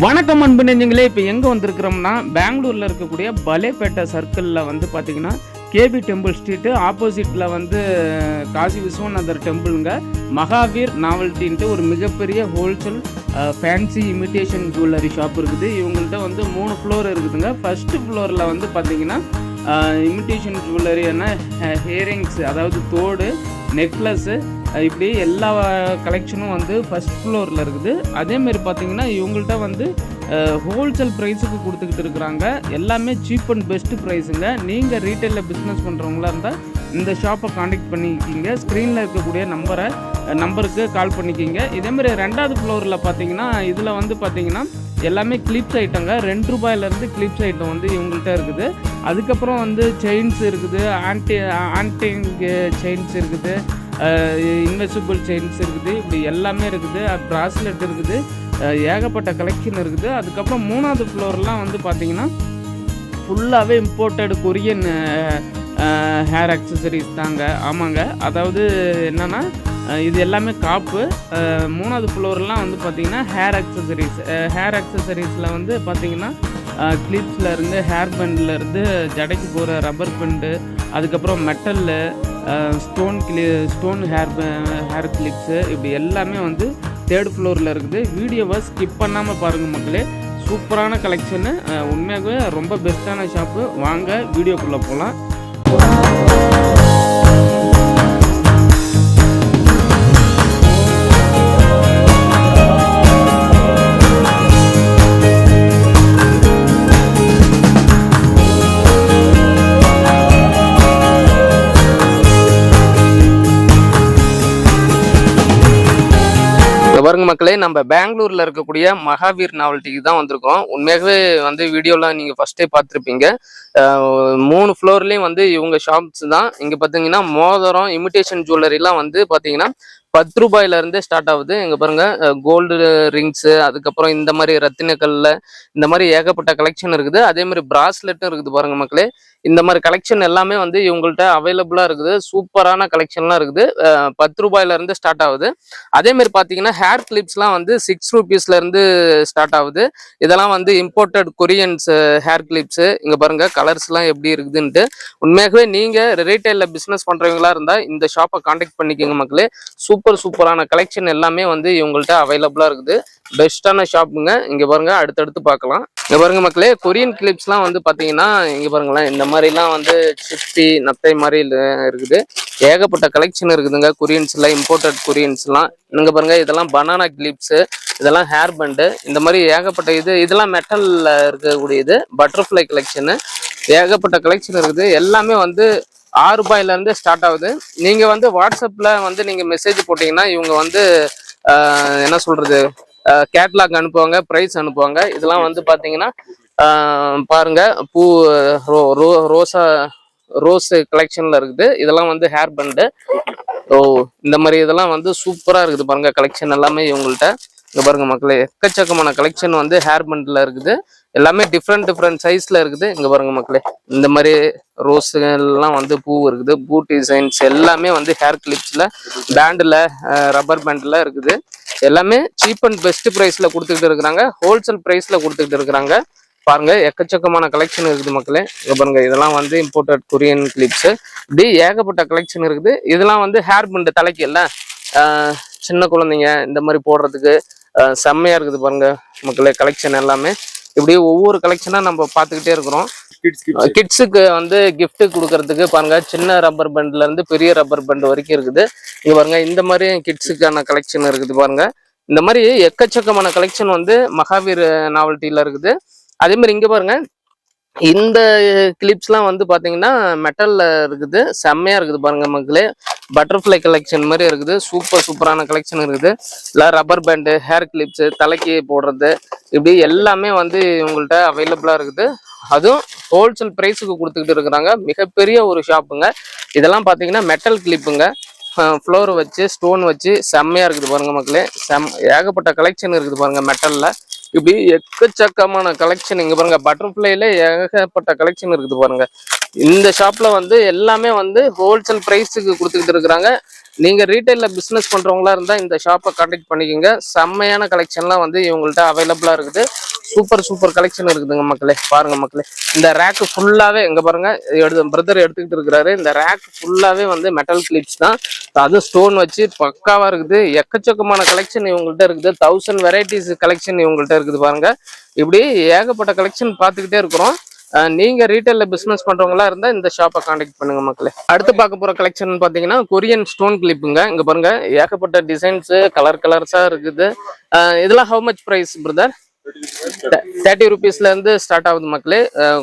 வணக்கம் அன்பு நெஞ்சங்களே. இப்போ எங்கே வந்திருக்கிறோம்னா பெங்களூரில் இருக்கக்கூடிய பலேப்பேட்டை சர்க்கிளில் வந்து பார்த்திங்கன்னா கேபி டெம்பிள் ஸ்ட்ரீட்டு ஆப்போசிட்டில் வந்து காசி விஸ்வநாதர் டெம்பிளுங்க. மகாவீர் நாவல்ட்டின்ட்டு ஒரு மிகப்பெரிய wholesale fancy imitation jewellery shop இருக்குது. இவங்கள்ட்ட வந்து 3 ஃப்ளோர் இருக்குதுங்க. ஃபஸ்ட்டு ஃப்ளோரில் வந்து பார்த்திங்கன்னா இமிட்டேஷன் ஜுவல்லரி என்ன ஹியரிங்ஸ், அதாவது தோடு, நெக்லஸ்ஸு, இப்படி எல்லா கலெக்ஷனும் வந்து ஃபஸ்ட் ஃப்ளோரில் இருக்குது. அதேமாரி பார்த்திங்கன்னா இவங்கள்ட்ட வந்து ஹோல்சேல் ப்ரைஸுக்கு கொடுத்துக்கிட்டு இருக்கிறாங்க. எல்லாமே சீப் அண்ட் பெஸ்ட்டு ப்ரைஸுங்க. நீங்கள் ரீட்டைலில் பிஸ்னஸ் பண்ணுறவங்களா இருந்தால் இந்த ஷாப்பை காண்டாக்ட் பண்ணிக்கிங்க. ஸ்க்ரீனில் இருக்கக்கூடிய நம்பருக்கு கால் பண்ணிக்கிங்க. இதேமாரி 2வது ஃப்ளோரில் பார்த்தீங்கன்னா இதில் வந்து பார்த்திங்கன்னா எல்லாமே கிளிப்ஸ் ஐட்டங்க. 2 ரூபாயிலேருந்து கிளிப்ஸ் ஐட்டம் வந்து இவங்கள்ட்ட இருக்குது. அதுக்கப்புறம் வந்து செயின்ஸ் இருக்குது, ஆன்டிங் செயின்ஸ் இருக்குது, இன்வெசிபிள் செயின்ஸ் இருக்குது, இப்படி எல்லாமே இருக்குது. ப்ராஸ்லெட் இருக்குது, ஏகப்பட்ட கலெக்ஷன் இருக்குது. அதுக்கப்புறம் 3வது ஃப்ளோர்லாம் வந்து பார்த்திங்கன்னா ஃபுல்லாகவே இம்போர்ட்டட் கொரியன் ஹேர் அக்சசரிஸ் தாங்க. ஆமாங்க, அதாவது என்னென்னா இது எல்லாமே காப்பு. 3வது ஃப்ளோர்லாம் வந்து பார்த்திங்கன்னா ஹேர் அக்சசரிஸில் வந்து பார்த்திங்கன்னா கிளிப்ஸ்லேருந்து, ஹேர் பெண்ட்லேருந்து, ஜடைக்கு போகிற ரப்பர் பெண்டு, அதுக்கப்புறம் மெட்டல்லு, ஸ்டோன் ஹேர் கிளிப்ஸு, இப்படி எல்லாமே வந்து 3rd ஃப்ளோரில் இருக்குது. வீடியோவை ஸ்கிப் பண்ணாமல் பாருங்கள் மக்களே. சூப்பரான கலெக்ஷனு, உண்மையாகவே ரொம்ப பெஸ்ட்டான ஷாப்பு. வாங்க வீடியோக்குள்ளே போகலாம். பாருங்க மக்களே, நம்ம பெங்களூர்ல இருக்கக்கூடிய மகாவீர் நாவல்ட்டிக்கு தான் வந்திருக்கோம். உண்மையாகவே வந்து வீடியோலாம் நீங்க ஃபர்ஸ்டே பார்த்துருப்பீங்க. 3 ஃப்ளோர்லயும் வந்து இவங்க ஷாப்ஸ் தான். இங்க பாத்தீங்கன்னா மோதிரம், இமிட்டேஷன் ஜுவல்லரிலாம் வந்து பாத்தீங்கன்னா 10 ரூபாயில ஸ்டார்ட் ஆகுது. இங்க பாருங்க, கோல்டு ரிங்ஸ், அதுக்கப்புறம் இந்த மாதிரி ரத்தினக்கல்ல இந்த மாதிரி ஏகப்பட்ட கலெக்ஷன் இருக்குது. அதே மாதிரி பிராஸ்லெட்டும் இருக்குது. பாருங்க மக்களே, இந்த மாதிரி கலெக்ஷன் எல்லாமே வந்து இவங்கள்ட்ட அவைலபிளா இருக்குது. சூப்பரான கலெக்ஷன்லாம் இருக்குது. 10 ரூபாயில ஸ்டார்ட் ஆகுது. அதே மாதிரி பாத்தீங்கன்னா ஹேர் கிளிப்ஸ்லாம் வந்து 6 ரூபீஸ்ல இருந்து ஸ்டார்ட் ஆகுது. இதெல்லாம் வந்து இம்போர்ட்டட் கொரியன்ஸ் ஹேர் கிளிப்ஸ். இங்க பாருங்க கலர்ஸ்லாம் எப்படி இருக்குதுன்ட்டு. உண்மையாகவே நீங்க ரீட்டைல்ல பிசினஸ் பண்றவங்களா இருந்தா இந்த ஷாப்பை கான்டாக்ட் பண்ணிக்கோங்க மக்களே. சூப்பரான கலெக்ஷன் எல்லாமே வந்து இவங்கள்ட்ட அவைலபிளா இருக்குது. பெஸ்டான ஷாப்புங்க. இங்க பாருங்க, அடுத்தடுத்து பார்க்கலாம். இங்க பாருங்க மக்களே, கொரியன் கிளிப்ஸ்லாம் வந்து பாத்தீங்கன்னா இங்க பாருங்களேன், இந்த மாதிரிலாம் வந்து சிப்பி நத்தை மாதிரி இருக்குது. ஏகப்பட்ட கலெக்ஷன் இருக்குதுங்க. கொரியன்ஸ்ல இம்போர்ட்டட் கொரியன்ஸ்லாம் இங்க பாருங்க. இதெல்லாம் பனானா கிளிப்ஸ், இதெல்லாம் ஹேர் பண்டு, இந்த மாதிரி ஏகப்பட்ட இதெல்லாம் மெட்டல்ல இருக்கக்கூடியது. பட்டர்ஃப்ளை கலெக்ஷனு, ஏகப்பட்ட கலெக்ஷன் இருக்குது. எல்லாமே வந்து 6 ரூபாயில ஸ்டார்ட் ஆகுது. நீங்க வந்து வாட்ஸ்அப்ல வந்து நீங்க மெசேஜ் போட்டீங்கன்னா இவங்க வந்து என்ன சொல்றது, கேட்லாக் அனுப்புவாங்க, ப்ரைஸ் அனுப்புவாங்க. இதெல்லாம் வந்து பாத்தீங்கன்னா பாருங்க, பூ ரோஸ் கலெக்ஷன்ல இருக்குது. இதெல்லாம் வந்து ஹேர் பண்டு. இந்த மாதிரி இதெல்லாம் வந்து சூப்பரா இருக்குது. பாருங்க கலெக்ஷன் எல்லாமே இவங்கள்ட்ட. இங்க பாருங்க மக்களே, எக்கச்சக்கமான கலெக்ஷன் வந்து ஹேர் பண்ட்ல இருக்குது. எல்லாமே டிஃப்ரெண்ட் சைஸ்ல இருக்குது. இங்க பாருங்க மக்களே, இந்த மாதிரி ரோஸ்லாம் வந்து பூ இருக்குது. பூ டிசைன்ஸ் எல்லாமே வந்து ஹேர் கிளிப்ஸ்ல, பேண்ட்ல, ரப்பர் பேண்ட்ல இருக்குது. எல்லாமே சீப் அண்ட் பெஸ்ட் பிரைஸ்ல கொடுத்துக்கிட்டு இருக்கிறாங்க. ஹோல்சேல் பிரைஸ்ல கொடுத்துக்கிட்டு இருக்கிறாங்க. பாருங்க, எக்கச்சக்கமான கலெக்ஷன் இருக்குது மக்களே. இங்க பாருங்க, இதெல்லாம் வந்து இம்போர்ட்டட் கொரியன் கிளிப்ஸ். இப்படி ஏகப்பட்ட கலெக்ஷன் இருக்குது. இதெல்லாம் வந்து ஹேர் பண்ட், தலைக்கு எல்லாம் சின்ன குழந்தைங்க இந்த மாதிரி போடுறதுக்கு செம்மையா இருக்குது. பாருங்க மக்களே, கலெக்ஷன் எல்லாமே இப்படி ஒவ்வொரு கலெக்ஷனா நம்ம பார்த்துக்கிட்டே இருக்கிறோம். கிட்ஸுக்கு வந்து கிஃப்ட் கொடுக்கறதுக்கு பாருங்க, சின்ன ரப்பர் பண்ட்ல இருந்து பெரிய ரப்பர் பண்ட் வரைக்கும் இருக்குது. இங்க பாருங்க, இந்த மாதிரி கிட்ஸுக்கான கலெக்ஷன் இருக்குது. பாருங்க, இந்த மாதிரி எக்கச்சக்கமான கலெக்ஷன் வந்து மகாவீர் நாவல்ட்டில இருக்குது. அதே மாதிரி இங்க பாருங்க, இந்த கிளிப்ஸ்லாம் வந்து பாத்தீங்கன்னா மெட்டல்ல இருக்குது. செம்மையா இருக்குது. பாருங்க மக்களே, பட்டர்ஃப்ளை கலெக்ஷன் மாதிரி இருக்குது. சூப்பரான கலெக்ஷன் இருக்குது. இல்லை ரப்பர் பேண்டு, ஹேர் கிளிப்ஸ், தலைக்கு போடுறது, இப்படி எல்லாமே வந்து இவங்கள்ட்ட அவைலபிளா இருக்குது. அதுவும் ஹோல்சேல் பிரைஸுக்கு கொடுத்துக்கிட்டு இருக்கிறாங்க. மிகப்பெரிய ஒரு ஷாப்புங்க. இதெல்லாம் பாத்தீங்கன்னா மெட்டல் கிளிப்புங்க. ஃப்ளோர் வச்சு, ஸ்டோன் வச்சு செம்மையா இருக்குது. பாருங்க மக்களே, ஏகப்பட்ட கலெக்ஷன் இருக்குது. பாருங்க மெட்டல்ல இப்படி எக்கச்சக்கமான கலெக்ஷன். இங்க பாருங்க, பட்டர்ஃப்ளைல ஏகப்பட்ட கலெக்ஷன் இருக்குது. பாருங்க, இந்த ஷாப்ல வந்து எல்லாமே வந்து ஹோல்சேல் பிரைஸுக்கு கொடுத்துக்கிட்டு இருக்கிறாங்க. நீங்க ரீட்டைல்ல பிசினஸ் பண்றவங்களா இருந்தா இந்த ஷாப்பை கான்டாக்ட் பண்ணிக்கோங்க. செம்மையான கலெக்ஷன்லாம் வந்து இவங்கள்ட்ட அவைலபிளா இருக்குது. சூப்பர் கலெக்ஷன் இருக்குதுங்க மக்களே. பாருங்க மக்களே, இந்த ரேக் ஃபுல்லாவே இங்க பாருங்க, பிரதர் எடுத்துக்கிட்டு இருக்கிறாரு. இந்த ரேக் ஃபுல்லாவே வந்து மெட்டல் கிளிப்ஸ் தான், அது ஸ்டோன் வச்சு பக்காவா இருக்குது. எக்கச்சக்கமான கலெக்ஷன் இவங்கள்ட்ட இருக்குது. 1000 வெரைட்டிஸ் கலெக்ஷன் இவங்கள்ட்ட இருக்குது. பாருங்க, இப்படி ஏகப்பட்ட கலெக்ஷன் பார்த்துக்கிட்டே இருக்கிறோம். நீங்க ரீட்டைல்ல பிசினஸ் பண்றவங்களா இருந்தா இந்த ஷாப்பை கான்டாக்ட் பண்ணுங்க மக்களே. அடுத்து பார்க்க போற கலெக்ஷன் பாத்தீங்கன்னா கொரியன் ஸ்டோன் கிளிப்புங்க. இங்க பாருங்க, ஏகப்பட்ட டிசைன்ஸ் கலர்ஸா இருக்குது. இதெல்லாம் ஹவு மச் பிரைஸ் பிரதர்? 30 rupeesல இருந்து ஸ்டார்ட் ஆகுது மக்களே.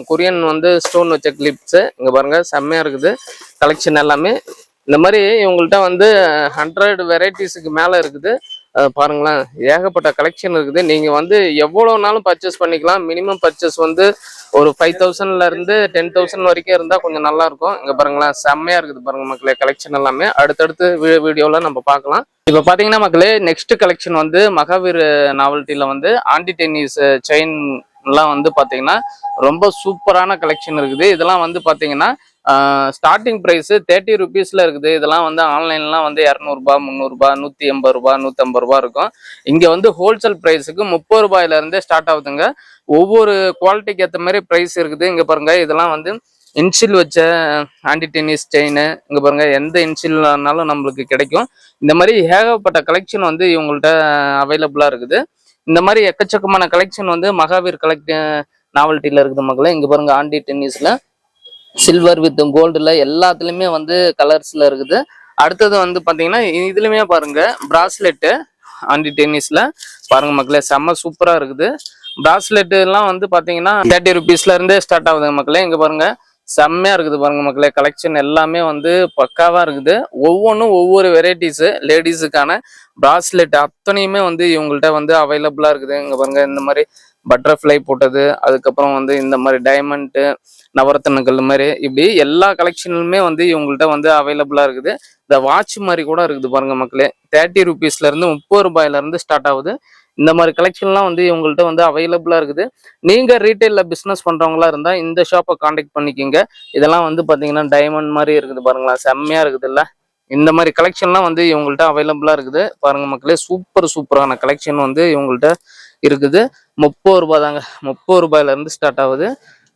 கொரியன் வந்து ஸ்டோன் வச்ச கிளிப்ஸ் இங்க பாருங்க, செம்மையா இருக்குது கலெக்ஷன் எல்லாமே. இந்த மாதிரி இவங்கள்ட்ட வந்து 100 வெரைட்டிஸுக்கு மேல இருக்குது. பாருங்களேன், ஏகப்பட்ட கலெக்ஷன் இருக்குது. நீங்க வந்து எவ்வளவுனாலும் பர்ச்சேஸ் பண்ணிக்கலாம். மினிமம் பர்ச்சேஸ் வந்து ஒரு 5000ல இருந்து 10,000 வரைக்கும் இருந்தா கொஞ்சம் நல்லா இருக்கும். இங்க பாருங்களேன், செம்மையா இருக்குது பாருங்க மக்களே கலெக்ஷன் எல்லாமே. அடுத்தடுத்து வீடியோல நம்ம பார்க்கலாம். இப்ப பாத்தீங்கன்னா மக்களே, நெக்ஸ்ட் கலெக்ஷன் வந்து மகாவீர் நாவல்ட்டில வந்து ஆன்டி டென்னிஸ் செயின் எல்லாம் வந்து பாத்தீங்கன்னா ரொம்ப சூப்பரான கலெக்ஷன் இருக்குது. இதெல்லாம் வந்து பாத்தீங்கன்னா ஸ்டார்டிங் பிரைஸ் 30 rupeesல இருக்குது. இதெல்லாம் வந்து ஆன்லைன்லாம் வந்து 200 ரூபாய், 300 ரூபாய், 180 ரூபாய், 150 ரூபாய் இருக்கும். இங்க வந்து ஹோல்சேல் பிரைஸுக்கு 30 ரூபாயில இருந்தே ஸ்டார்ட் ஆகுதுங்க. ஒவ்வொரு குவாலிட்டிக்கு ஏற்ற மாதிரி பிரைஸ் இருக்குது. இங்க பாருங்க, இதெல்லாம் வந்து இன்சில் வச்ச ஆன்டி டென்னிஸ் செயின். இங்க பாருங்க, எந்த இன்சில்னாலும் நம்மளுக்கு கிடைக்கும். இந்த மாதிரி ஏகப்பட்ட கலெக்ஷன் வந்து இவங்கள்ட்ட அவைலபிளா இருக்குது. இந்த மாதிரி எக்கச்சக்கமான கலெக்ஷன் வந்து மகாவீர் நாவல்ட்டில இருக்குது மக்களே. இங்க பாருங்க, ஆன்டி டென்னிஸ்ல சில்வர் வித் கோல்டுல எல்லாத்துலயுமே வந்து கலர்ஸ்ல இருக்குது. அடுத்தது வந்து பாத்தீங்கன்னா இதுலயுமே பாருங்க, பிராஸ்லெட் ஆன்டி டென்னிஸ்ல பாருங்க மக்களே, செம்ம சூப்பரா இருக்குது. பிராஸ்லெட் எல்லாம் வந்து பாத்தீங்கன்னா 30 rupeesல இருந்தே ஸ்டார்ட் ஆகுதுங்க மக்களே. இங்க பாருங்க, செம்மையா இருக்குது பாருங்க மக்களே. கலெக்ஷன் எல்லாமே வந்து பக்காவா இருக்குது. ஒவ்வொன்றும் ஒவ்வொரு வெரைட்டிஸ். லேடிஸுக்கான பிராஸ்லெட் அத்தனையுமே வந்து இவங்கள்ட்ட வந்து அவைலபிளா இருக்குது. இங்க பாருங்க, இந்த மாதிரி பட்டர்ஃப்ளை போட்டது, அதுக்கப்புறம் வந்து இந்த மாதிரி டைமண்ட், நவரத்தனங்கள் மாதிரி, இப்படி எல்லா கலெக்ஷனுமே வந்து இவங்கள்ட்ட வந்து அவைலபிளா இருக்குது. இந்த வாட்ச் மாதிரி கூட இருக்குது பாருங்க மக்களே. 30 rupeesல இருந்து 30 ரூபாயில இருந்து ஸ்டார்ட் ஆகுது. இந்த மாதிரி கலெக்ஷன்லாம் வந்து இவங்கள்ட்ட வந்து அவைலபிளா இருக்குது. நீங்க ரீட்டைல்ல பிசினஸ் பண்றவங்களா இருந்தா இந்த ஷாப்பை கான்டாக்ட் பண்ணிக்கிங்க. இதெல்லாம் வந்து பாத்தீங்கன்னா டைமண்ட் மாதிரி இருக்குது பாருங்களா, செம்மையா இருக்குது இல்ல. இந்த மாதிரி கலெக்ஷன்லாம் வந்து இவங்கள்ட்ட அவைலபிளா இருக்குது. பாருங்க மக்களே, சூப்பரான கலெக்ஷன் வந்து இவங்கள்ட்ட இருக்குது. 30 ரூபாய் தாங்க, 30 ரூபாயில இருந்து ஸ்டார்ட் ஆகுது.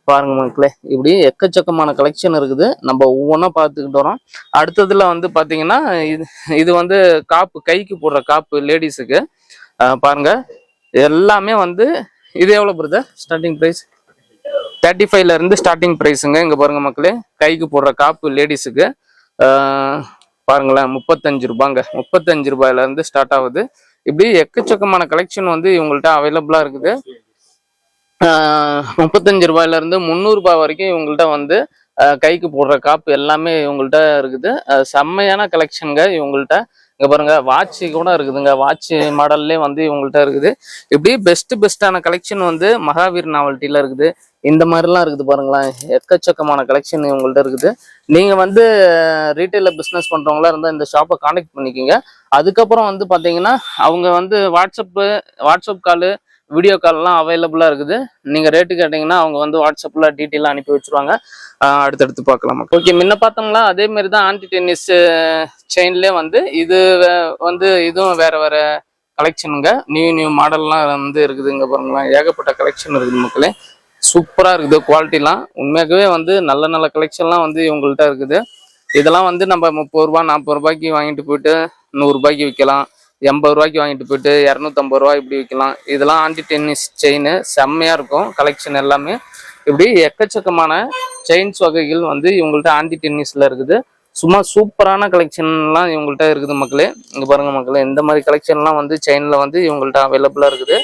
பாருங்க மக்களே, இப்படி எக்கச்சக்கமான கலெக்ஷன் இருக்குது. நம்ம ஒவ்வொன்றா பார்த்துக்கிட்டு வரோம். அடுத்ததுல வந்து பாத்தீங்கன்னா இது வந்து காப்பு, கைக்கு போடுற காப்பு லேடிஸுக்கு. பாருங்க, எல்லாமே வந்து இது எவ்வளவு பிரதர் ஸ்டார்டிங் பிரைஸ்? 35ல இருந்து ஸ்டார்டிங் பிரைஸுங்க. இங்க பாருங்க மக்களே, கைக்கு போடுற காப்பு லேடிஸுக்கு பாருங்களேன், 35 ரூபாங்க. 35 ரூபாயில இருந்து ஸ்டார்ட் ஆகுது. இப்படி எக்கச்சக்கமான கலெக்ஷன் வந்து இவங்கள்ட்ட அவைலபிளா இருக்குது. 35 ரூபாயில இருந்து 300 ரூபாய் வரைக்கும் இவங்கள்ட்ட வந்து கைக்கு போடுற காப்பு எல்லாமே இவங்கள்ட்ட இருக்குது. செம்மையான கலெக்ஷனுங்க இவங்கள்ட்ட. இங்க பாருங்க, வாட்ச் கூட இருக்குதுங்க. வாட்ச் மாடல்லே வந்து இவங்கள்ட்ட இருக்குது. இப்படி பெஸ்டான கலெக்ஷன் வந்து மகாவீர் நாவல்ட்டில இருக்குது. இந்த மாதிரிலாம் இருக்குது பாருங்களேன், எக்கச்சக்கமான கலெக்ஷன் இவங்கள்ட்ட இருக்குது. நீங்க வந்து ரீட்டைல பிசினஸ் பண்றவங்களா இருந்தா இந்த ஷாப்பை கான்டாக்ட் பண்ணிக்கிங்க. அதுக்கப்புறம் வந்து பாத்தீங்கன்னா அவங்க வந்து வாட்ஸ்அப் காலு, வீடியோ கால்லாம் அவைலபிளா இருக்குது. நீங்க ரேட்டு கேட்டீங்கன்னா அவங்க வந்து வாட்ஸ்அப்ல டீட்டெயிலாக அனுப்பி வச்சிருவாங்க. அடுத்தடுத்து பார்க்கலாம். ஓகே, முன்ன பார்த்தோம்னா அதே மாதிரி தான் ஆன்டி டென்னிஸ் செயின்லேயே வந்து இது வந்து இதுவும் வேற கலெக்ஷனுங்க. நியூ மாடல்லாம் வந்து இருக்குதுங்க பாருங்களேன். ஏகப்பட்ட கலெக்ஷன் இருக்குது மக்களே. சூப்பரா இருக்குது. குவாலிட்டிலாம் உண்மையாகவே வந்து நல்ல கலெக்ஷன்லாம் வந்து இவங்கள்ட்ட இருக்குது. இதெல்லாம் வந்து நம்ம 30 ரூபாய் 40 ரூபாய்க்கு வாங்கிட்டு போயிட்டு 100 ரூபாய்க்கு விற்கலாம். 80 ரூபாய்க்கு வாங்கிட்டு போயிட்டு 250 ரூபாய் இப்படி விற்கலாம். இதெல்லாம் ஆன்டி டென்னிஸ் செயின் செம்மையா இருக்கும் கலெக்ஷன் எல்லாமே. இப்படி எக்கச்சக்கமான செயின்ஸ் வகைகள் வந்து இவங்கள்ட்ட ஆன்டி டென்னிஸ்ல இருக்குது. சும்மா சூப்பரான கலெக்ஷன்லாம் இவங்கள்ட்ட இருக்குது மக்களே. இங்க பாருங்க மக்களே, இந்த மாதிரி கலெக்ஷன்லாம் வந்து செயின்ல வந்து இவங்கள்ட்ட அவைலபிளா இருக்குது.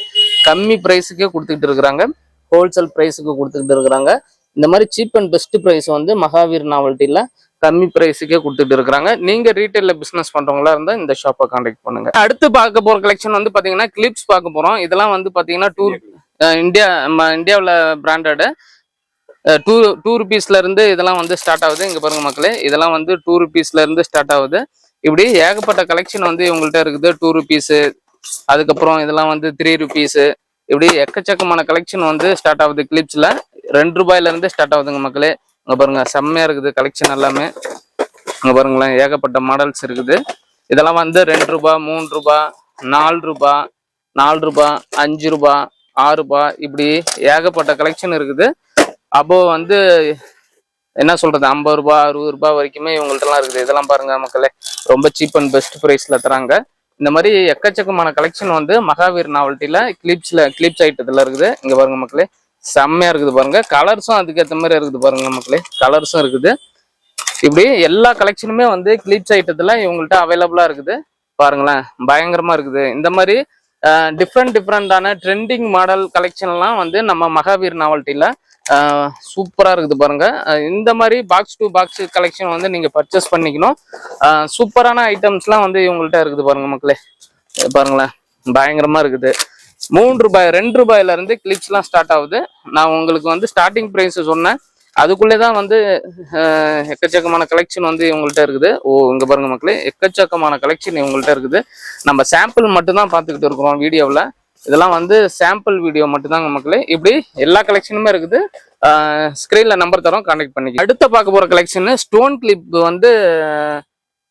கம்மி பிரைஸுக்கே கொடுத்துக்கிட்டு இருக்கிறாங்க, ஹோல்சேல் பிரைஸுக்கு கொடுத்துக்கிட்டு இருக்கிறாங்க. இந்த மாதிரி சீப் அண்ட் பெஸ்ட் பிரைஸ் வந்து மகாவீர் நாவல்ட்டில கம்மி பிரைஸுக்கே கொடுத்துட்டு இருக்கிறாங்க. நீங்க ரீட்டைல்ல பிசினஸ் பண்றவங்களா இருந்தா இந்த ஷாப்பை கான்டாக்ட் பண்ணுங்க. அடுத்து பார்க்க போற கலெக்ஷன் வந்து பாத்தீங்கன்னா கிளிப்ஸ் பார்க்க போறோம். இதெல்லாம் வந்து பாத்தீங்கன்னா இந்தியாவில் பிராண்டட் 2 rupeesல இருந்து இதெல்லாம் வந்து ஸ்டார்ட் ஆகுது. இங்க பாருங்க மக்களே, இதெல்லாம் வந்து 2 rupeesல இருந்து ஸ்டார்ட் ஆகுது. இப்படி ஏகப்பட்ட கலெக்ஷன் வந்து இவங்கள்ட்ட இருக்குது. 2 rupees, அதுக்கப்புறம் இதெல்லாம் வந்து 3 rupees, இப்படி எக்கச்சக்கமான கலெக்ஷன் வந்து ஸ்டார்ட் ஆகுது. கிளிப்ஸ்ல 2 ரூபாயில இருந்து ஸ்டார்ட் ஆகுதுங்க மக்களே. இங்க பாருங்க, செம்மையா இருக்குது கலெக்ஷன் எல்லாமே. இங்க பாருங்களேன், ஏகப்பட்ட மாடல்ஸ் இருக்குது. இதெல்லாம் வந்து 2 ரூபாய், 3 ரூபாய், 4 ரூபாய், 4 ரூபாய், 5 ரூபாய், ரூபாய் இப்படி ஏகப்பட்ட கலெக்ஷன் இருக்குது. அப்போ வந்து என்ன சொல்றது 50 ரூபாய் 60 ரூபாய் வரைக்குமே இவங்கள்ட்டலாம் இருக்குது. இதெல்லாம் பாருங்க மக்களே, ரொம்ப சீப் அண்ட் பெஸ்ட் ப்ரைஸ்ல தராங்க. இந்த மாதிரி எக்கச்சக்கமான கலெக்ஷன் வந்து மகாவீர் நாவல்ட்டில கிளிப்ஸ் ஐட்டத்துல இருக்குது. இங்க பாருங்க மக்களே, செம்மையா இருக்குது பாருங்க. கலர்ஸும் அதுக்கேற்ற மாதிரி இருக்குது பாருங்க மக்களே, கலர்ஸும் இருக்குது. இப்படி எல்லா கலெக்ஷனுமே வந்து கிளிப்ஸ் ஐட்டத்துல இவங்கள்ட்ட அவைலபிளா இருக்குது. பாருங்களேன், பயங்கரமா இருக்குது. இந்த மாதிரி டிஃப்ரெண்டான ட்ரெண்டிங் மாடல் கலெக்ஷன்லாம் வந்து நம்ம மகாவீர் நாவல்ட்டில சூப்பரா இருக்குது பாருங்க. இந்த மாதிரி பாக்ஸ் டு பாக்ஸ் கலெக்ஷன் வந்து நீங்க பர்ச்சேஸ் பண்ணிக்கணும். சூப்பரான ஐட்டம்ஸ்லாம் வந்து இவங்கள்ட்ட இருக்குது பாருங்க மக்களே. பாருங்களேன், பயங்கரமா இருக்குது. 3 ரூபாய் 2 ரூபாயில இருந்து கிளிப்ஸ்லாம் ஸ்டார்ட் ஆகுது. நான் உங்களுக்கு வந்து ஸ்டார்டிங் ப்ரைஸ் சொன்னேன். அதுக்குள்ளே தான் வந்து எக்கச்சக்கமான கலெக்ஷன் வந்து இவங்கள்ட்ட இருக்குது. இங்க பாருங்க மக்களே, எக்கச்சக்கமான கலெக்ஷன் இவங்கள்ட்ட இருக்குது. நம்ம சாம்பிள் மட்டும்தான் பார்த்துக்கிட்டு இருக்கிறோம் வீடியோவில். இதெல்லாம் வந்து சாம்பிள் வீடியோ மட்டும்தாங்க மக்களே. இப்படி எல்லா கலெக்ஷனுமே இருக்குது. ஸ்க்ரீன்ல நம்பர் தரோம், கான்டாக்ட் பண்ணிக்க. அடுத்த பார்க்க போற கலெக்ஷன் ஸ்டோன் கிளிப் வந்து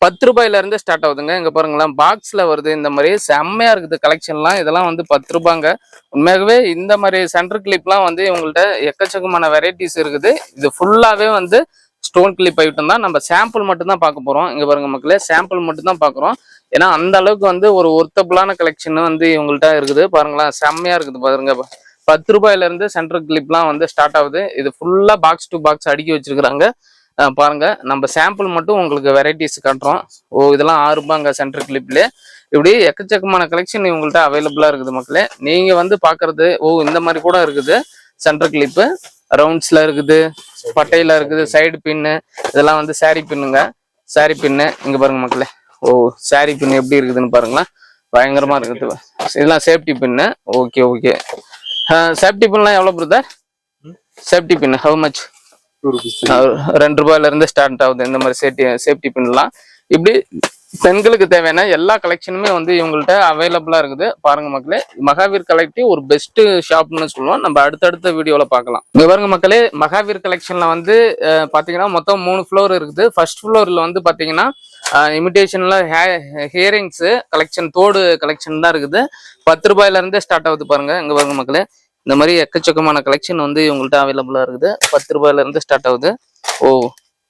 10 ரூபாயில இருந்து ஸ்டார்ட் ஆகுதுங்க. இங்க பாருங்களேன், பாக்ஸ்ல வருது. இந்த மாதிரி செம்மையா இருக்குது கலெக்ஷன்லாம். இதெல்லாம் வந்து 10 ரூபாங்க. உண்மையாகவே இந்த மாதிரி சென்டர் கிளிப்லாம் வந்து இவங்கள்ட்ட எக்கச்சக்கமான வெரைட்டிஸ் இருக்குது. இது ஃபுல்லாவே வந்து ஸ்டோன் கிளிப் ஐட்டம் தான். நம்ம சாம்பிள் மட்டும் தான் பார்க்க போறோம். இங்க பாருங்க மக்களே, சாம்பிள் மட்டும் தான் பாக்குறோம். ஏன்னா அந்த அளவுக்கு வந்து ஒரு ஒர்த்தபிளான கலெக்ஷன் வந்து இவங்கள்ட்ட இருக்குது. பாருங்களேன், செம்மையா இருக்குது பாருங்க. 10 ரூபாயில இருந்து சென்டர் கிளிப்லாம் வந்து ஸ்டார்ட் ஆகுது. இது ஃபுல்லா பாக்ஸ் டு பாக்ஸ் அடுக்கி வச்சிருக்காங்க. பாருங்க, நம்ம சாம்பிள் மட்டும் உங்களுக்கு வெரைட்டிஸ் காட்டுறோம். இதெல்லாம் 6 ரூபாங்க சென்டர் கிளிப்ல. இப்படி எக்கச்சக்கமான கலெக்ஷன் இவங்கள்ட்ட அவைலபிளா இருக்குது மக்களே. நீங்க வந்து பாக்குறது இந்த மாதிரி கூட இருக்குது. சென்டர் கிளிப்பு ரவுண்ட்ஸ்ல இருக்குது, பட்டையில இருக்குது, சைடு பின்னு, இதெல்லாம் வந்து சாரி பின்னுங்க. சாரி பின்னு இங்க பாருங்க மக்களே. சாரி பின் எப்படி இருக்குதுன்னு பாருங்களேன், பயங்கரமா இருக்குது. இதெல்லாம் சேஃப்டி பின்னு. ஓகே. சேஃப்டி பின்லாம் எவ்வளவு brother? Safety pin how much? 2 ரூபாயில இருந்து ஸ்டார்ட் ஆகுது. இந்த மாதிரி சேஃப்டி பின்லாம். இப்படி பெண்களுக்கு தேவையான எல்லா கலெக்ஷனுமே வந்து இவங்கள்ட்ட அவைலபிளா இருக்குது. பாருங்க மக்களே, மகாவீர் கலெக்டிவ் ஒரு பெஸ்ட் ஷாப்னு சொல்லுவோம். நம்ம அடுத்தடுத்த வீடியோல பார்க்கலாம். இங்க பாருங்க மக்களே, மகாவீர் கலெக்ஷன்ல வந்து பாத்தீங்கன்னா மொத்தம் 3 ஃப்ளோர் இருக்குது. ஃபர்ஸ்ட் ஃப்ளோர்ல வந்து பாத்தீங்கன்னா இமிடேஷன்ல ஹியரிங்ஸ் கலெக்ஷன், தோடு கலெக்ஷன் தான் இருக்குது. 10 ரூபாயில இருந்தே ஸ்டார்ட் ஆகுது பாருங்க. இங்க பாருங்க மக்களே, இந்த மாதிரி எக்கச்சக்கமான கலெக்ஷன் வந்து இவங்கள்ட்ட அவைலபிளா இருக்குது. 10 ரூபாயில இருந்து ஸ்டார்ட் ஆகுது.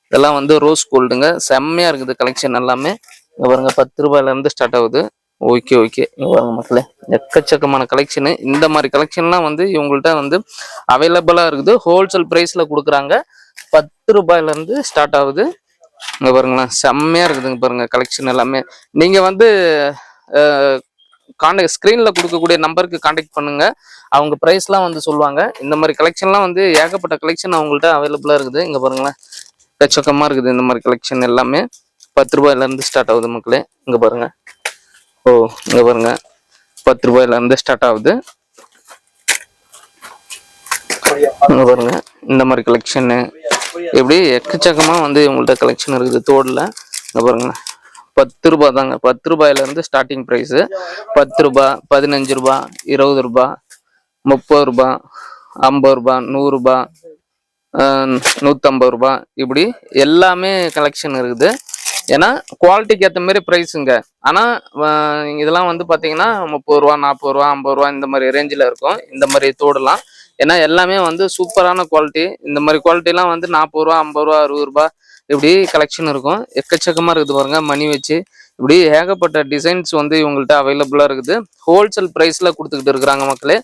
இதெல்லாம் வந்து ரோஸ் கோல்டுங்க. செம்மையா இருக்குது கலெக்ஷன் எல்லாமே. இங்க பாருங்க, 10 ரூபாயில இருந்து ஸ்டார்ட் ஆகுது. ஓகே. இங்க பாருங்க மக்களே, எக்கச்சக்கமான கலெக்ஷன். இந்த மாதிரி கலெக்ஷன்லாம் வந்து இவங்கள்ட்ட வந்து அவைலபிளா இருக்குது. ஹோல்சேல் பிரைஸ்ல கொடுக்குறாங்க. 10 ரூபாயில இருந்து ஸ்டார்ட் ஆகுது. இங்க பாருங்களேன், செம்மையா இருக்குதுங்க பாருங்க கலெக்ஷன் எல்லாமே. நீங்க வந்து கான்டாக்ட் ஸ்கிரீன்ல கொடுக்கக்கூடிய நம்பருக்கு கான்டாக்ட் பண்ணுங்க. அவங்க பிரைஸ்லாம் வந்து சொல்லுவாங்க. இந்த மாதிரி கலெக்ஷன்லாம் வந்து ஏகப்பட்ட கலெக்ஷன் அவங்கள்ட்ட அவைலபிளா இருக்குது. இங்க பாருங்களேன், எக்கச்சக்கமா இருக்குது. இந்த மாதிரி கலெக்ஷன் எல்லாமே 10 ரூபாயில இருந்து ஸ்டார்ட் ஆகுது மக்களே. இங்க பாருங்க. இங்க பாருங்க, 10 ரூபாயில இருந்து ஸ்டார்ட் ஆகுது. இங்க பாருங்க, இந்த மாதிரி கலெக்ஷன் இப்படி எக்கச்சக்கமா வந்து இவங்கள்ட்ட கலெக்ஷன் இருக்குது தோடுல. இங்க பாருங்க, 10 ரூபாய் தாங்க. 10 ரூபாயில இருந்து ஸ்டார்டிங் பிரைஸ். 10 ரூபாய், 15 ரூபாய், 20 ரூபாய், 30 ரூபாய், 50 ரூபாய், 100 ரூபாய், 150 ரூபாய், இப்படி எல்லாமே கலெக்ஷன் இருக்குது. ஏன்னா குவாலிட்டிக்கு ஏற்ற மாதிரி ப்ரைஸுங்க. ஆனால் இதெல்லாம் வந்து பார்த்தீங்கன்னா 30 ரூபா, 40 ரூபா, 50 ரூபா இந்த மாதிரி ரேஞ்சில் இருக்கும் இந்த மாதிரி தோடலாம். ஏன்னா எல்லாமே வந்து சூப்பரான குவாலிட்டி. இந்த மாதிரி குவாலிட்டிலாம் வந்து 40 ரூபா, 50 ரூபா, 60 ரூபா இப்படி கலெக்ஷன் இருக்கும். எக்கச்சக்கமாக இருக்குது பாருங்க. மணி வச்சு இப்படி ஏகப்பட்ட டிசைன்ஸ் வந்து இவங்கள்ட்ட அவைலபிளாக இருக்குது. ஹோல்சேல் ப்ரைஸில் கொடுத்துக்கிட்டு இருக்கிறாங்க மக்களே,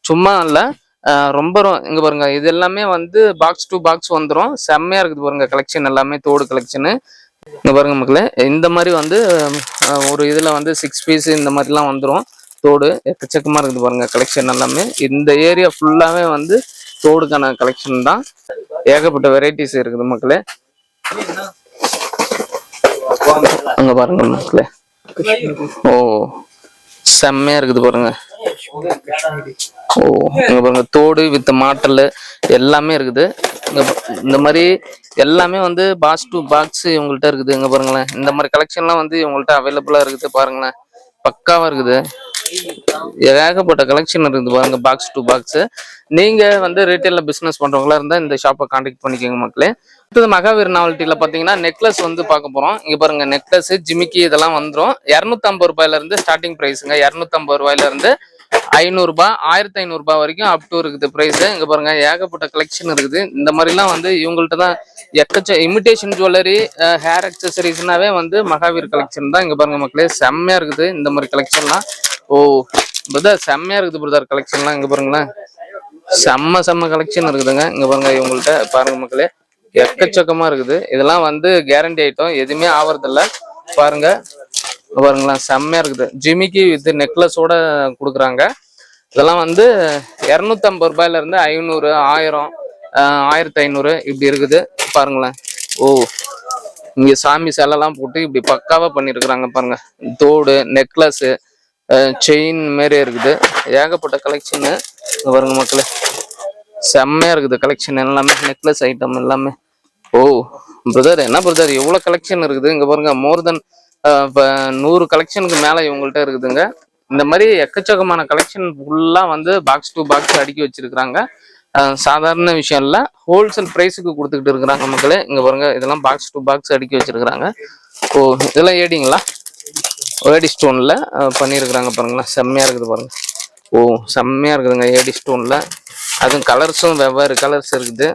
சும்மா இல்லை. ரொம்ப இங்கே பாருங்க, இது எல்லாமே வந்து பாக்ஸ் டு பாக்ஸ் வந்துடும். செம்மையாக இருக்குது பாருங்க கலெக்ஷன் எல்லாமே, தோடு கலெக்ஷனு. இங்கே பாருங்க மக்களே, இந்த மாதிரி வந்து ஒரு இதில் வந்து 6 பீஸ் இந்த மாதிரிலாம் வந்துடும் தோடு. எக்கச்சக்கமாக இருக்குது பாருங்க கலெக்ஷன் எல்லாமே. இந்த ஏரியா ஃபுல்லாகவே வந்து தோடுக்கான கலெக்ஷன் தான். ஏகப்பட்ட வெரைட்டிஸ் இருக்குது மக்களே. அங்கே பாருங்க மக்களே, செம்மையாக இருக்குது பாருங்க. இங்க பாருங்க, தோடு வித் மாட்டல் எல்லாமே இருக்குது. இந்த மாதிரி எல்லாமே வந்து பாக்ஸ் டு பாக்ஸ் இவங்கள்ட்ட இருக்குது. இங்க பாருங்களேன், இந்த மாதிரி கலெக்ஷன்லாம் வந்து இவங்கள்ட்ட அவைலபிளா இருக்குது. பாருங்களேன், பக்காவா இருக்குது. ஏகப்பட்ட கலெக்ஷன் இருக்குது பாருங்க, பாக்ஸ் டு பாக்ஸ். நீங்க வந்து ரீட்டைல்ல பிசினஸ் பண்றவங்களா இருந்தா இந்த ஷாப்பை கான்டாக்ட் பண்ணிக்கோங்க மக்களே. அடுத்தது மகாவீர் நாவல்ட்டில பாத்தீங்கன்னா நெக்லஸ் வந்து பார்க்க போறோம். இங்க பாருங்க, நெக்லஸ், ஜிமிக்கி இதெல்லாம் வந்துடும். 250 ரூபாயில இருந்து ஸ்டார்டிங் பிரைஸுங்க. 250 ரூபாயில இருந்து ரூபாய் 1500 ரூபாய் வரைக்கும் அப் டு இருக்குது பிரைஸ். இங்க பாருங்க ஏகப்பட்ட கலெக்ஷன் இருக்குது. இந்த மாதிரிலாம் வந்து இவங்கள்ட்ட தான் இமிடேஷன் ஜுவல்லரி, ஹேர் அக்சசரிஸ்னாவே வந்து மகாவீர் கலெக்ஷன் தான். இங்க பாருங்க மக்களே, செம்மையா இருக்குது இந்த மாதிரி கலெக்ஷன்லாம். ஓ பிரதர், செம்மையா இருக்குது பிரதர் கலெக்ஷன்லாம். இங்க பாருங்களேன், செம்ம கலெக்ஷன் இருக்குதுங்க. இங்க பாருங்க இவங்கள்ட்ட பாருங்க மக்களே, எக்கச்சக்கமா இருக்குது. இதெல்லாம் வந்து கேரண்டி ஐட்டம், எதுவுமே ஆவறதில்ல. பாருங்க பாருங்களேன், செம்மையா இருக்குது. ஜிமிக்கி வித் நெக்லஸோட கொடுக்குறாங்க. இதெல்லாம் வந்து 250 ரூபாயில இருந்து 500, 1000, 1500 இப்படி இருக்குது. பாருங்களேன். ஓ இங்க சாமி சிலைலாம் போட்டு இப்படி பக்காவா பண்ணிருக்கிறாங்க பாருங்க. தோடு, நெக்லஸ், செயின் மாரி இருக்குது. ஏகப்பட்ட கலெக்ஷனு பாருங்க மக்களே, செம்மையா இருக்குது கலெக்ஷன் எல்லாமே, நெக்லஸ் ஐட்டம் எல்லாமே. ஓ பிரதர், என்ன பிரதர் எவ்வளவு கலெக்ஷன் இருக்குது. இங்க பாருங்க, மோர் தென் 100 கலெக்ஷனுக்கு மேல இவங்கள்ட்ட இருக்குதுங்க. இந்த மாதிரி எக்கச்சக்கமான கலெக்ஷன் ஃபுல்லா வந்து பாக்ஸ் டு பாக்ஸ் அடுக்கி வச்சிருக்கிறாங்க. சாதாரண விஷயம் இல்ல, ஹோல்சேல் பிரைஸுக்கு கொடுத்துக்கிட்டு இருக்கிறாங்க மக்களே. இங்க பாருங்க, இதெல்லாம் பாக்ஸ் டு பாக்ஸ் அடுக்கி வச்சிருக்கிறாங்க. ஓ இதெல்லாம் ஏடிங்களா, ஏடி ஸ்டோன்ல பண்ணியிருக்கிறாங்க பாருங்களேன், செம்மையா இருக்குது பாருங்க. ஓ செம்மையா இருக்குதுங்க ஏடி ஸ்டோன்ல. அதுவும் கலர்ஸும் வெவ்வேறு கலர்ஸ் இருக்குது.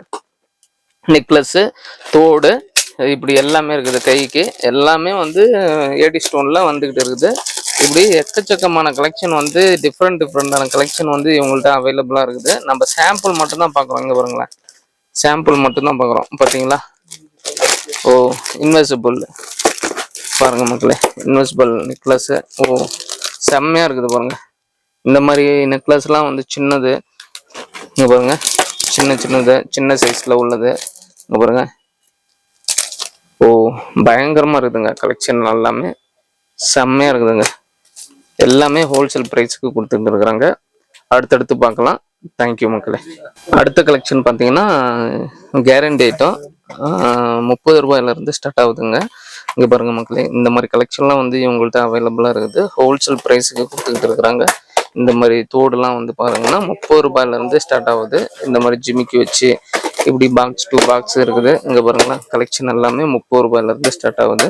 நெக்லஸ், தோடு இப்படி எல்லாமே இருக்குது. கைக்கு எல்லாமே வந்து ஏடி ஸ்டோன்ல வந்துகிட்டு இருக்குது. இப்படி எக்கச்சக்கமான கலெக்ஷன் வந்து டிஃப்ரெண்டான கலெக்ஷன் வந்து இவங்கள்ட்ட அவைலபிளா இருக்குது. நம்ம சாம்பிள் மட்டும் தான் பாக்குறோம். இங்க பாருங்களேன், சாம்பிள் மட்டும் தான் பாக்குறோம். பாத்தீங்களா? ஓ இன்வெசிபிள் பாருங்க மக்களே, இன்வெசிபிள் நெக்லஸ். ஓ செம்மையா இருக்குது பாருங்க. இந்த மாதிரி நெக்லஸ்லாம் வந்து சின்னது. இங்க பாருங்க, சின்னது, சின்ன சைஸ்ல உள்ளது. இங்க பாருங்க. ஓ பயங்கரமா இருக்குதுங்க கலெக்ஷன் எல்லாமே, செம்மையா இருக்குதுங்க. எல்லாமே ஹோல்சேல் பிரைஸ்க்கு கொடுத்துட்டு இருக்கிறாங்க. அடுத்தடுத்து பார்க்கலாம். தேங்க்யூ மக்களே. அடுத்த கலெக்ஷன் பார்த்தீங்கன்னா கேரண்டி ஐட்டம் 30 ரூபாயில இருந்து ஸ்டார்ட் ஆகுதுங்க. இங்க பாருங்க மக்களே, இந்த மாதிரி கலெக்ஷன்லாம் வந்து இவங்கள்ட்ட அவைலபிளா இருக்குது. ஹோல்சேல் பிரைஸுக்கு கொடுத்துட்டு இருக்கிறாங்க. இந்த மாதிரி தோடுலாம் வந்து பாருங்கன்னா 30 ரூபாயில இருந்து ஸ்டார்ட் ஆகுது. இந்த மாதிரி ஜிமிக்கி வச்சு இப்படி பாக்ஸ் டு பாக்ஸ் இருக்குது. இங்க பாருங்களேன், கலெக்ஷன் எல்லாமே 30 ரூபாயில இருந்து ஸ்டார்ட் ஆகுது.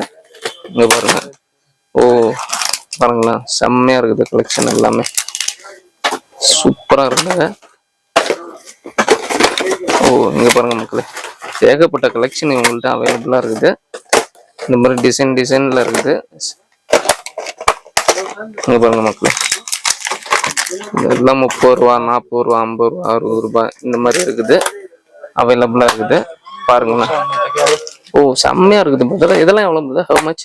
இங்க பாருங்க. ஓ பாருங்களேன், செம்மையா இருக்குது கலெக்ஷன் எல்லாமே, சூப்பரா இருக்குங்க. ஓ இங்க பாருங்க மக்களே, ஏகப்பட்ட கலெக்ஷன் இவங்கள்ட்ட அவைலபிளா இருக்குது. இந்த மாதிரி டிசைன்ல இருக்குது. இங்க பாருங்க மக்களே, இதெல்லாம் 30 ரூபா, 40 ரூபா, 50 ரூபா, 60 ரூபாய் இந்த மாதிரி இருக்குது, அவைலபிளா இருக்குது. பாருங்களேன். ஓ செம்மையா இருக்குது பிரதர். இதெல்லாம் எவ்வளவு பிரதர்? How much?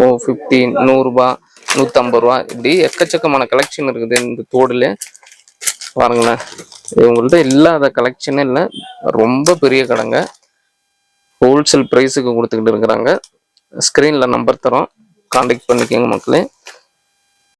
ஓ 50, 100 ரூபாய், 150 ரூபா இப்படி எக்கச்சக்கமான கலெக்ஷன் இருக்குது இந்த தோடுல. பாருங்களேன், இவங்கள்ட்ட இல்லாத கலெக்ஷனே இல்லை. ரொம்ப பெரிய கடைங்க, ஹோல்சேல் ப்ரைஸுக்கு கொடுத்துக்கிட்டு இருக்கிறாங்க. ஸ்க்ரீனில் நம்பர் தரோம், கான்டாக்ட் பண்ணிக்கோங்க மக்களே.